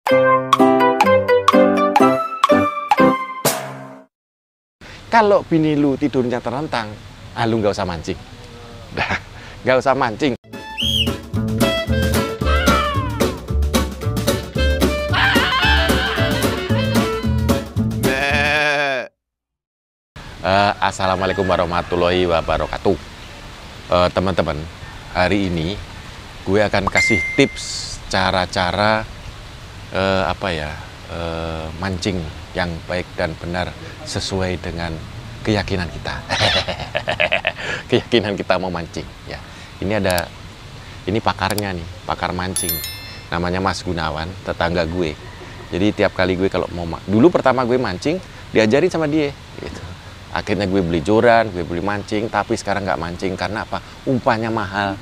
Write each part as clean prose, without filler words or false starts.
Kalau bini lu tidurnya terlentang, lu nggak usah mancing. Dah, nggak usah mancing. Assalamualaikum warahmatullahi wabarakatuh. Teman-teman, hari ini gue akan kasih tips cara-cara mancing yang baik dan benar sesuai dengan keyakinan kita. Keyakinan kita mau mancing ya. Ini pakarnya nih, pakar mancing. Namanya Mas Gunawan, tetangga gue. Jadi tiap kali gue kalau mau dulu pertama gue mancing diajarin sama dia gitu. Akhirnya gue beli joran, gue beli mancing, tapi sekarang nggak mancing karena apa? Umpannya mahal.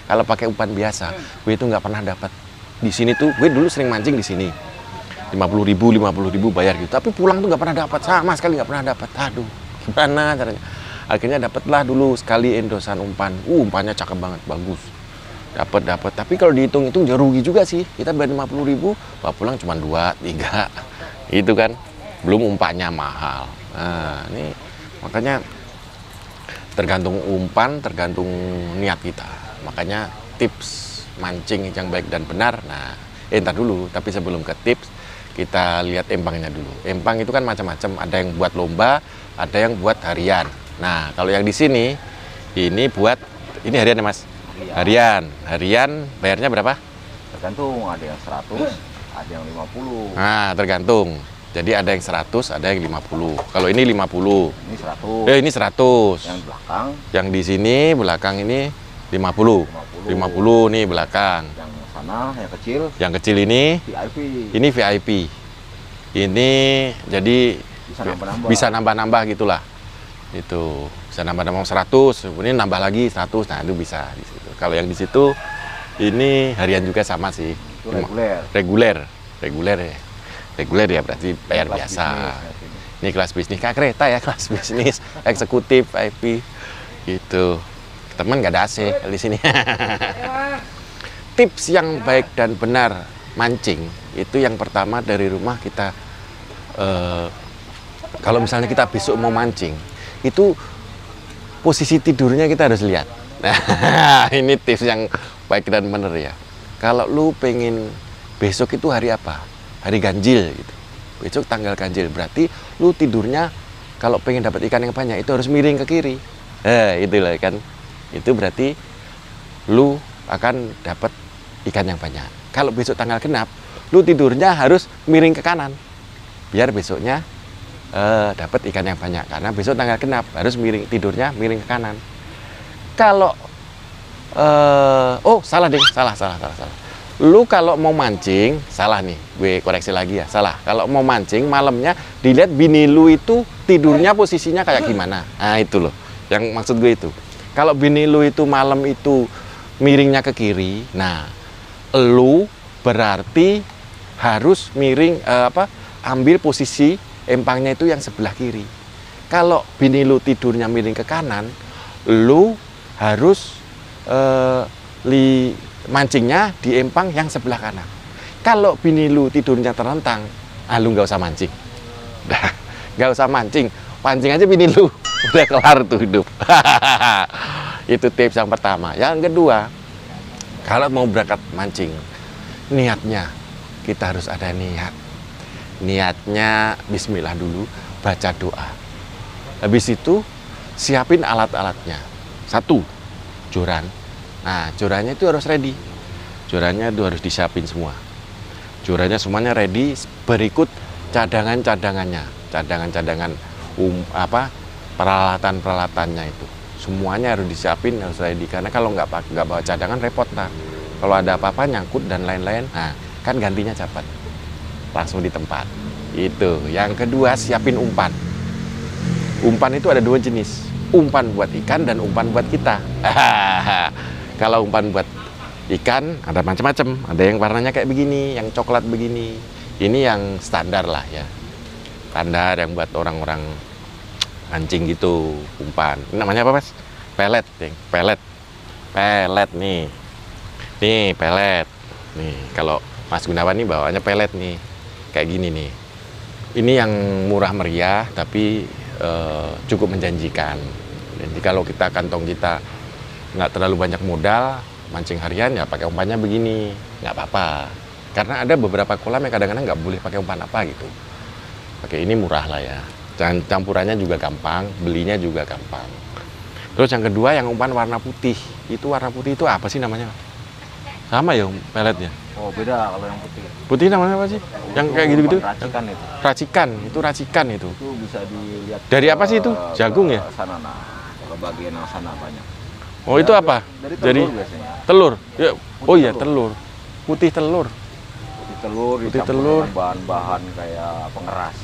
Kalau pakai umpan biasa, gue itu nggak pernah dapat. Di sini tuh, gue dulu sering mancing di sini. 50.000 bayar gitu. Tapi pulang tuh nggak pernah dapat, sama sekali nggak pernah dapat. Aduh, gimana caranya? Akhirnya dapatlah dulu sekali endosan umpan. Umpannya cakep banget, bagus. Dapat. Tapi kalau dihitung-hitung ya rugi juga sih. Kita bayar 50.000, bawa pulang cuma 2, 3. Itu kan. Belum umpannya mahal. Nah, ini makanya tergantung umpan, tergantung niat kita. Makanya tips mancing yang baik dan benar. Nah, entar dulu, tapi sebelum ke tips, kita lihat empangnya dulu. Empang itu kan macam-macam, ada yang buat lomba, ada yang buat harian. Nah, kalau yang di sini, ini harian ya Mas? Harian. Harian bayarnya berapa? Tergantung, ada yang 100, ada yang 50. Nah, tergantung. Jadi ada yang 100, ada yang 50. Kalau ini 50. Ini 100. Ini 100. Yang belakang. Yang di sini belakang ini 50. 50 nih belakang. Yang sana yang kecil. Yang kecil ini VIP. Ini VIP. Ini jadi bisa nambah-nambah gitulah. Itu bisa nambah-nambah 100. Kemudian nambah lagi 100. Nah, itu bisa di situ. Kalau yang di situ ini harian juga sama sih. Itu reguler. Reguler ya. Reguler ya berarti bayar biasa. Ini kelas bisnis, kayak kereta ya, kelas bisnis, eksekutif, VIP, gitu. Teman nggak ada AC di sini. Tips yang baik dan benar mancing itu yang pertama dari rumah kita. Kalau misalnya kita besok mau mancing, itu posisi tidurnya kita harus lihat. Nah, ini tips yang baik dan benar ya. Kalau lu pengen besok itu hari apa? Hari ganjil gitu. Besok tanggal ganjil berarti lu tidurnya kalau pengen dapat ikan yang banyak itu harus miring ke kiri. Itulah kan. Itu berarti lu akan dapat ikan yang banyak. Kalau besok tanggal genap, lu tidurnya harus miring ke kanan. Biar besoknya dapat ikan yang banyak karena besok tanggal genap harus tidurnya miring ke kanan. Kalau salah. Lu kalau mau mancing, salah nih, gue koreksi lagi ya, salah. Kalau mau mancing, malamnya dilihat bini lu itu tidurnya posisinya kayak gimana. Nah itu loh, yang maksud gue itu. Kalau bini lu itu malam itu miringnya ke kiri, nah lu berarti harus miring, ambil posisi empangnya itu yang sebelah kiri. Kalau bini lu tidurnya miring ke kanan, lu harus mancingnya di empang yang sebelah kanan. Kalau bini lu tidurnya terlentang, lu nggak usah mancing. Dah, nggak usah mancing. Pancing aja bini lu, udah kelar tuh hidup. Itu tips yang pertama. Yang kedua, kalau mau berangkat mancing, niatnya kita harus ada niat. Niatnya bismillah dulu, baca doa. Habis itu siapin alat-alatnya. 1, joran. Nah, jorannya itu harus ready. Jorannya itu harus disiapin semua. Jorannya semuanya ready, berikut cadangan-cadangannya. Cadangan-cadangan peralatan-peralatannya itu. Semuanya harus disiapin, harus ready. Karena kalau nggak bawa cadangan repot nah. Kalau ada apa-apa nyangkut dan lain-lain, nah kan gantinya cepat. Langsung di tempat. Itu. Yang kedua, siapin umpan. Umpan itu ada 2 jenis. Umpan buat ikan dan umpan buat kita. Kalau umpan buat ikan ada macam-macam, ada yang warnanya kayak begini, yang coklat begini. Ini yang standar lah ya, standar yang buat orang-orang mancing gitu, umpan. Ini namanya apa Mas? Pelet, pelet nih pelet. Nih kalau Mas Gunawan ini bawaannya pelet nih, kayak gini nih. Ini yang murah meriah tapi cukup menjanjikan. Jadi kalau kantong kita nggak terlalu banyak modal, mancing harian ya pakai umpannya begini, nggak apa-apa. Karena ada beberapa kolam yang kadang-kadang nggak boleh pakai umpan apa gitu. Pakai ini murah lah ya. Dan campurannya juga gampang, belinya juga gampang. Terus yang kedua yang umpan warna putih. Itu warna putih itu apa sih namanya? Sama ya peletnya? Oh beda kalau yang putih. Putih namanya apa sih? Yang kayak gitu-gitu? Racikan itu. Racikan itu. Itu bisa dilihat. Dari apa sih itu? Jagung ya? Sana nah. Kalau bagian yang sana banyak. Oh itu apa? Dari telur biasanya. Telur. Ya. Oh iya telur. Putih telur. Putih telur dengan bahan-bahan kayak pengeras.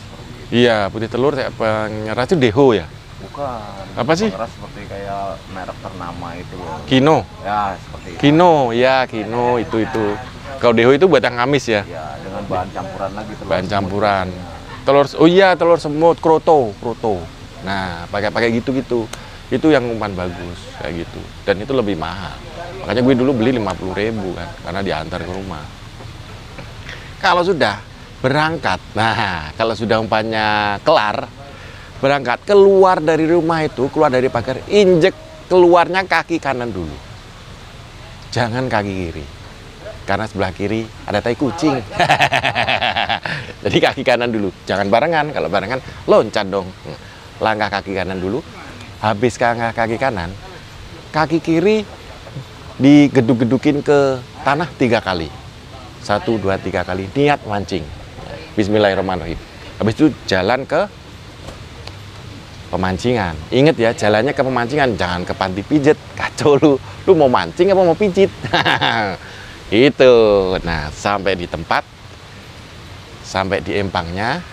Iya, putih telur kayak pengeras itu deho ya? Bukan. Apa sih? Pengeras seperti kayak merek ternama itu loh. Kino. Ya, seperti itu. Kino, ya Kino itu. Kalau deho itu buat yang amis ya? Ya, dengan bahan campuran lagi telur. Bahan campuran. Telur, oh iya telur semut, kroto. Nah, pakai gitu-gitu. Itu yang umpan bagus kayak gitu. Dan itu lebih mahal. Makanya gue dulu beli 50.000 kan, karena diantar ke rumah. Kalau sudah berangkat, nah kalau sudah umpannya kelar, berangkat keluar dari rumah itu, keluar dari pagar, injek keluarnya kaki kanan dulu. Jangan kaki kiri. Karena sebelah kiri ada tai kucing. Jadi kaki kanan dulu, jangan barengan. Kalau barengan loncat dong. Langkah kaki kanan dulu. Habis kaki kanan, kaki kiri digeduk-gedukin ke tanah 3 kali. 1, 2, 3 kali. Niat mancing. Bismillahirrahmanirrahim. Habis itu jalan ke pemancingan. Ingat ya, jalannya ke pemancingan, jangan ke panti pijet. Kacau lu. Lu mau mancing apa mau pijit? Itu. Nah, sampai di tempat, sampai di empangnya,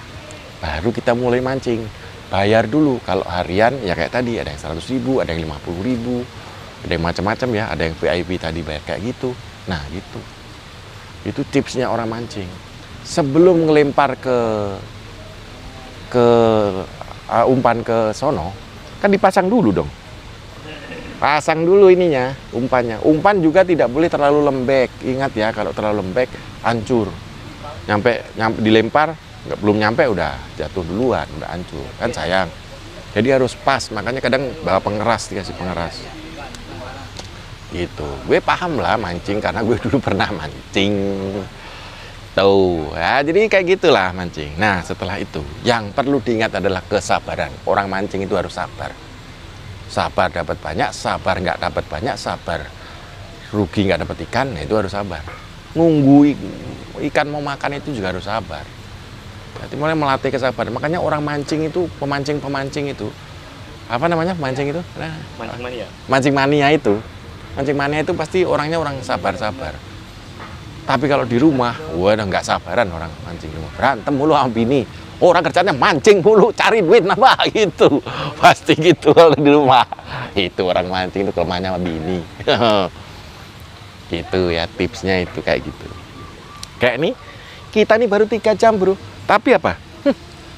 baru kita mulai mancing. Bayar dulu. Kalau harian ya kayak tadi, ada yang 100.000, ada yang 50.000, ada yang macam-macam ya, ada yang VIP tadi bayar kayak gitu. Nah, gitu. Itu tipsnya orang mancing. Sebelum ngelempar ke umpan ke sono, kan dipasang dulu dong. Pasang dulu ininya, umpannya. Umpan juga tidak boleh terlalu lembek. Ingat ya, kalau terlalu lembek, hancur. Nyampe dilempar, belum nyampe udah jatuh duluan, udah hancur. Kan sayang. Jadi harus pas, makanya kadang bawa pengeras, dikasih pengeras. Gitu. Gue paham lah mancing, karena gue dulu pernah mancing. Tuh, ya, jadi kayak gitulah mancing. Nah, setelah itu, yang perlu diingat adalah kesabaran. Orang mancing itu harus sabar. Sabar dapat banyak, sabar nggak dapat banyak, sabar rugi nggak dapat ikan, nah itu harus sabar. Nunggu ikan mau makan itu juga harus sabar. Jadi mulai melatih kesabaran. Makanya orang mancing itu, pemancing itu, apa namanya mancing itu? Nah, mancing mania. Mancing mania itu. Mancing mania itu pasti orangnya orang sabar-sabar. Tapi kalau di rumah, waduh nggak sabaran orang mancing rumah. Berantem mulu sama bini. Orang kerjanya mancing mulu, cari duit nambah gitu. Pasti gitu kalau di rumah. Itu orang mancing itu kelemahannya sama bini. Gitu ya tipsnya itu kayak gitu. Kayak nih, kita nih baru 3 jam bro. Tapi apa?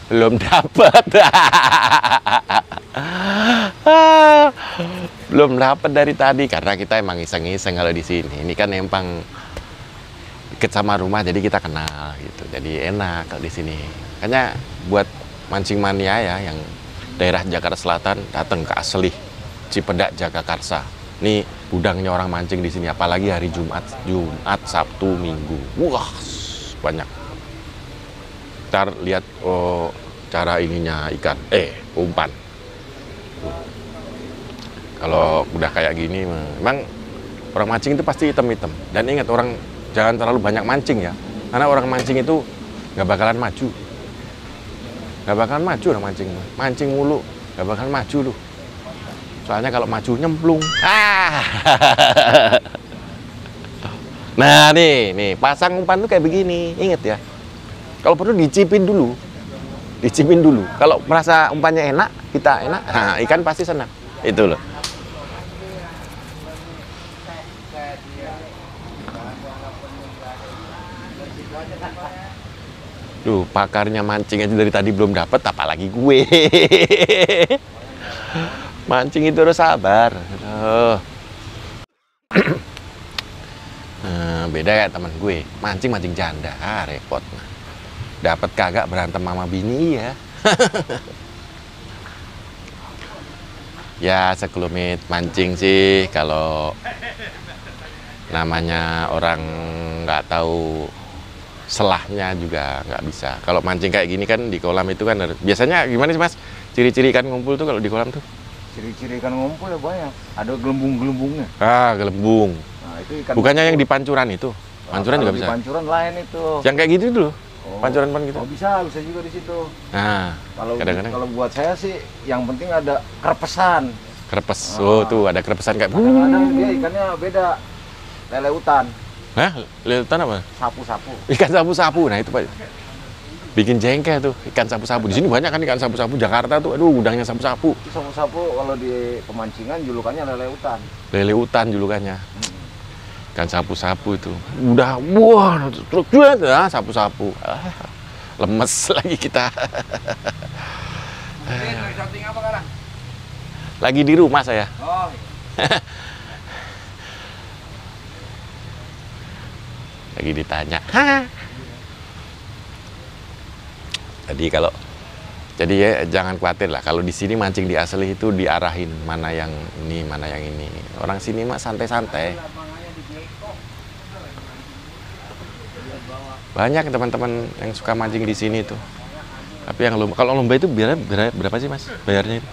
Belum dapat. Belum dapat dari tadi karena kita emang iseng-iseng kalau di sini. Ini kan empang deket sama rumah jadi kita kenal gitu. Jadi enak kalau di sini. Makanya buat mancing mania ya yang daerah Jakarta Selatan datang ke Asli Cipedak Jagakarsa. Ini gudangnya orang mancing di sini apalagi hari Jumat, Sabtu, Minggu. Wah, banyak. Ntar lihat cara ininya ikan, umpan. Kalau udah kayak gini, memang orang mancing itu pasti hitam-hitam. Dan ingat orang jangan terlalu banyak mancing ya, karena orang mancing itu nggak bakalan maju. Nggak bakalan maju orang mancing. Mancing mulu, nggak bakalan maju lu. Soalnya kalau maju nyemplung. Nah nih pasang umpan tuh kayak begini. Ingat ya, kalau perlu dicipin dulu. Kalau merasa umpannya enak, kita enak, nah, ikan pasti senang. Itu loh. Duh, pakarnya mancing aja dari tadi belum dapat, apalagi gue. Mancing itu harus sabar. beda kayak teman gue, mancing janda, repot. Dapat kagak berantem sama bini ya. Ya sekelumit mancing sih, kalau namanya orang nggak tahu selahnya juga nggak bisa. Kalau mancing kayak gini kan di kolam itu kan biasanya gimana sih Mas? Ciri-ciri ikan ngumpul tuh kalau di kolam tuh? Ciri-ciri ikan ngumpul ya banyak. Ada gelembung-gelembungnya. Ah, gelembung. Nah, itu ikan Bukannya yang ngumpul. di pancuran itu? Pancuran Kalau juga di bisa. pancuran lain itu. Yang kayak gitu dulu. Oh. Pancuran gitu. Oh, bisa juga di situ. Nah, Kalau kadang-kadang kalau buat saya sih yang penting ada kerpesan. kerepes. Oh, tuh ada kerepesan kayak. Kadang-kadang dia ikannya beda. Lele hutan, Hah? Lihat apa? sapu-sapu. Ikan sapu-sapu. Nah, itu Pak. Bikin jengkel tuh ikan sapu-sapu. Di sini banyak kan ikan sapu-sapu. Jakarta tuh aduh udangnya sapu-sapu. Itu sapu-sapu kalau di pemancingan julukannya lele hutan. Lele hutan julukannya. Ikan sapu-sapu itu. Udah wah, truk ya sapu-sapu. Lemes lagi kita. Lagi di rumah saya. Oh, Lagi ditanya. Jadi ya jangan khawatir lah kalau di sini mancing di asli itu diarahin mana yang ini, mana yang ini. Orang sini mah santai-santai. Banyak teman-teman yang suka mancing di sini tuh. Tapi yang lomba, kalau lomba itu berapa sih Mas bayarnya itu?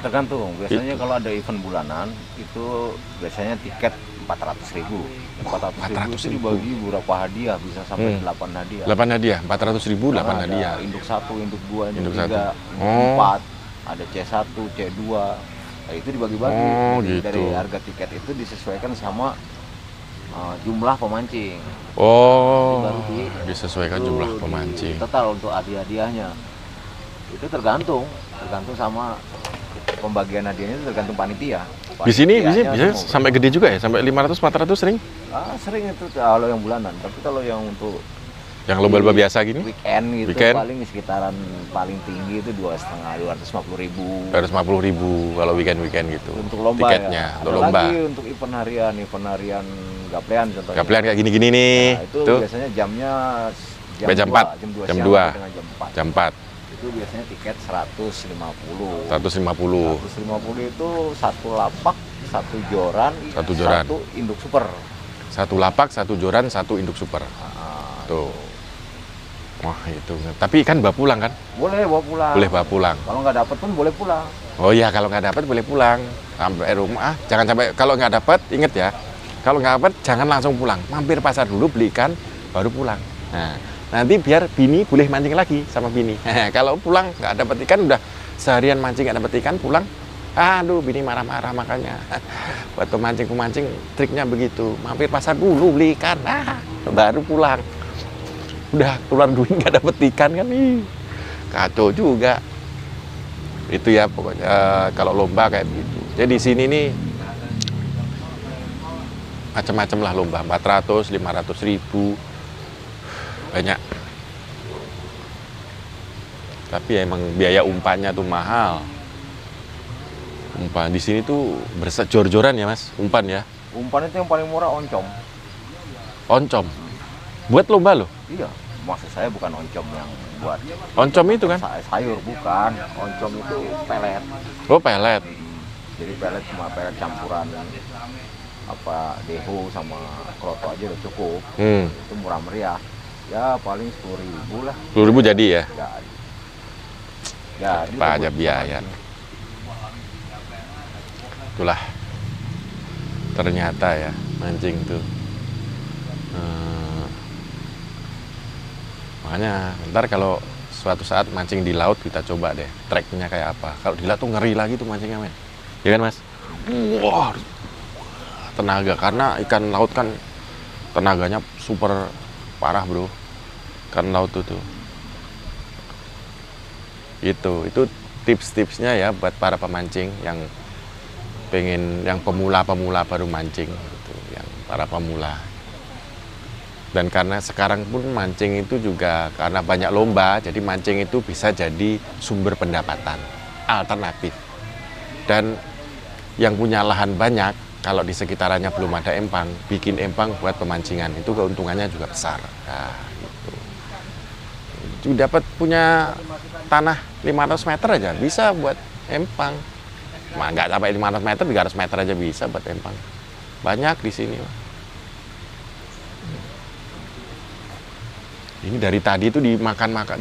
tergantung. Biasanya kalau ada event bulanan itu biasanya tiket 400.000. 400.000 itu dibagi beberapa hadiah, bisa sampai 8 hadiah. 8 hadiah, 400.000, 8 hadiah. Induk 1, induk 2, induk Induk 3, satu. induk 4, ada C1, C2. Nah, itu dibagi-bagi. Oh, Jadi gitu. dari harga tiket itu disesuaikan sama jumlah pemancing. Oh, Baru disesuaikan itu jumlah di pemancing. total untuk hadiah-hadiahnya. Itu tergantung sama pembagian hadiahnya, itu tergantung panitia. Di sini Panitianya bisa semua. sampai gede juga ya, sampai 500, 400 sering. Sering itu kalau yang bulanan, tapi kalau yang untuk Yang lomba-lomba biasa gini, weekend gitu Weekend. paling sekitaran paling tinggi itu 250.000. 250.000 kalau weekend gitu. Untuk lomba tiketnya, ya. untuk Ada lomba. lagi untuk event harian gaplean contohnya. Gaplean kayak gini-gini nih. Nah, itu Tuh, biasanya jamnya Sampai jam 2, 4, jam 2 jam siang 2. sampai dengan jam 4. jam 4, Itu biasanya tiket 150. 150. 150 itu satu lapak, satu joran, Satu joran. satu induk super. Satu lapak, satu joran, satu induk super. Tuh. Wah, itu. Tapi ikan bawa pulang kan? Boleh bawa pulang. Boleh bawa pulang. Kalau nggak dapet pun boleh pulang. Oh iya, kalau nggak dapat boleh pulang. Sampai rumah, jangan sampai kalau nggak dapat, inget ya. Kalau nggak dapat, jangan langsung pulang. Mampir pasar dulu, beli ikan, baru pulang. Nah, nanti biar bini boleh mancing lagi sama bini. Kalau pulang nggak dapat ikan, udah seharian mancing nggak dapat ikan, pulang. Aduh, bini marah-marah makanya. Buat pemancing-pemancing, triknya begitu. Mampir pasar dulu, beli ikan, baru pulang. Udah keluar duit nggak dapet ikan kan, ih, kacau juga. Itu ya pokoknya kalau lomba kayak begitu. Jadi di sini nih macam-macam lah lomba, 400, 500.000 banyak. Tapi emang biaya umpannya tuh mahal. Umpan di sini tuh jor-joran ya Mas, umpan ya. Umpan itu yang paling murah oncom. Oncom. Buat lomba loh. Iya, maksud saya bukan oncom yang buat Oncom itu kan? sayur, bukan. Oncom itu pelet. Oh, pelet. Jadi pelet cuma pelet campuran apa deho sama kroto aja udah cukup. Itu murah meriah. Ya paling 10.000 lah. 10.000 jadi ya? Jadi. Jadi Apa aja biaya. Itulah ternyata ya mancing tuh. Makanya ntar kalau suatu saat mancing di laut kita coba deh treknya kayak apa. Kalau di laut tuh ngeri lagi tuh mancingnya men. Ya kan Mas? Wah, tenaga karena ikan laut kan tenaganya super parah bro. Ikan laut tuh. Itu tips-tipsnya ya buat para pemancing yang pengen, yang pemula-pemula baru mancing gitu, yang para pemula. Dan karena sekarang pun mancing itu juga karena banyak lomba, jadi mancing itu bisa jadi sumber pendapatan alternatif. Dan yang punya lahan banyak kalau di sekitarannya belum ada empang, bikin empang buat pemancingan, itu keuntungannya juga besar. Nah, itu dapat punya tanah 500 meter aja bisa buat empang. Nggak sampai 500 meter, 300 meter aja bisa buat empang. Banyak di sini. Ini dari tadi itu dimakan-makan,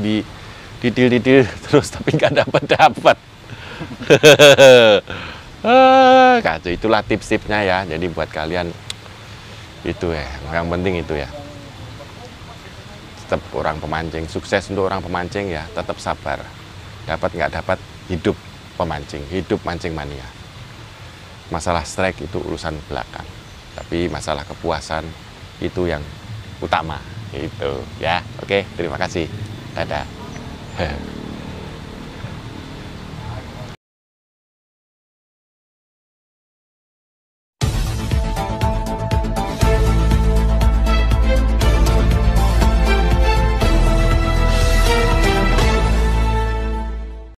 didil-didil terus tapi nggak dapat. Kacau, itulah tips-tipsnya ya. Jadi buat kalian itu ya, yang penting itu ya. Tetap orang pemancing, sukses untuk orang pemancing ya, tetap sabar. Dapat nggak dapat, hidup pemancing, hidup mancing mania. Masalah strike itu urusan belakang. Tapi masalah kepuasan itu yang utama. Itu ya. Oke, terima kasih. Dadah.